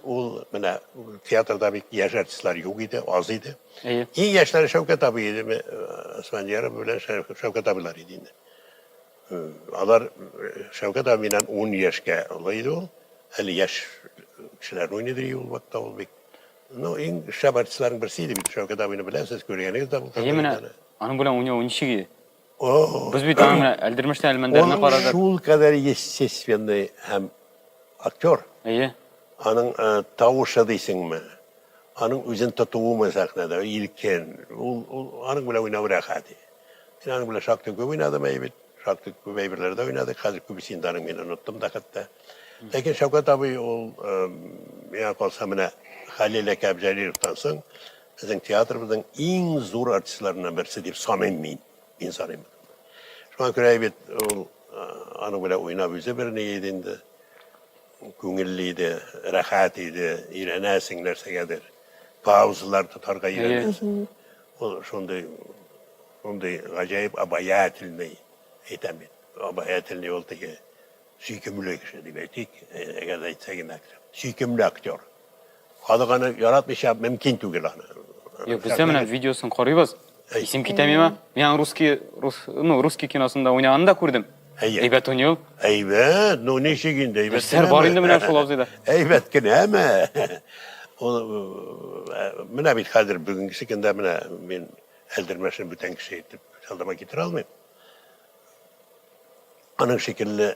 Ol, mene, tiyatroda bir yaş artistler yok idi, az idi. İyi. En yaşları Şevket abiydi. Osman Yarım bilen Şevket abiler idi. Alar Şevket abiyle 10 yaşka olaydı o. 50 yaş kişiler oynadı iyi olmakta olmak. No, en şab artistlerin birisiydi. Şevket abini bilensiz görüyorsunuz da. İyi mene, anın bilen oynayışı. Oh. Biz bir tane eldirmişten elmenlerine paradır. Şul kadar yesesvendi hem aktör. İyi. Anın tavuşa değilsin mi? Anın özün tutuğu mu sahnada, ilken. Anın bile oynavırak hadi. Anın bile şaktık oynadı meybet. Şaktık meybirlerde oynadı. Hazır kübisinde anın beni unuttum da hatta. Lakin Şevket abi ol, ya kalsa mene Halil Ekabcali yurttansın. Bizim tiyatrımızın en zor artistlarından birisi deyip samimiyim insanıyım. Şu an küreybet anın bile oynab yüze bir neyedindi. Güngülliydi, rahatiydi, iğrenesin nersegedir. Pauzlar tutarga iğrenesin. O şunday acayip abayatilmeyi etemit. Abayatilmeyi oldu ki süykümlü kişi demek. Eğer de içsegin aktör. Süykümlü aktör. Kadıganı yaratmış ya mümkün değil. Yok biz de mene videosunu koruyoruz. İsim kitemime. Ben Ruski kinosunda oynağını da kurdum. Eybet oynuyor. Eybet, no ne şekilde eybet. Ser var indi mene şol avzıyla. Eybet ki ne mi? Mene bir hazır bugünkü kinde mene ben eldirmesin bütün kişi etip saldırma getir almayayım. Anın şekilde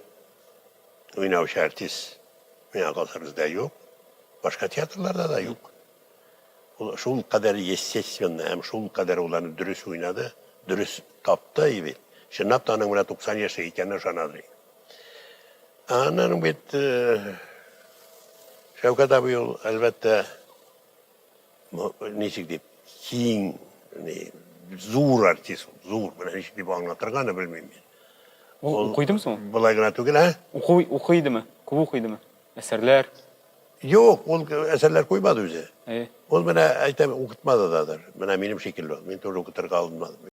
oynamış artist veya kalsarızda yok. Başka tiyatrolarda da yok. Şul kadar yesesyon hem şul kadar olanı dürüst oynadı. Dürüst taptı iyi. Şimdi yaptı anın buna 90 yaşa ikenler şanadı. Anın bit Şevket abi yol elbette neçik deyip king zor artist, zor. Ben hiç deyip anlatırganı bilmeyeyim. Okuydu musun? Bulaygına tügül ha? Okuydu mu? Kubu okuydu mu? Eserler. Yok, o eserler koymadı bize. İyi. O bana okutmadı dadır. Bana benim şekilde oldu. Ben de okutur kalmadım.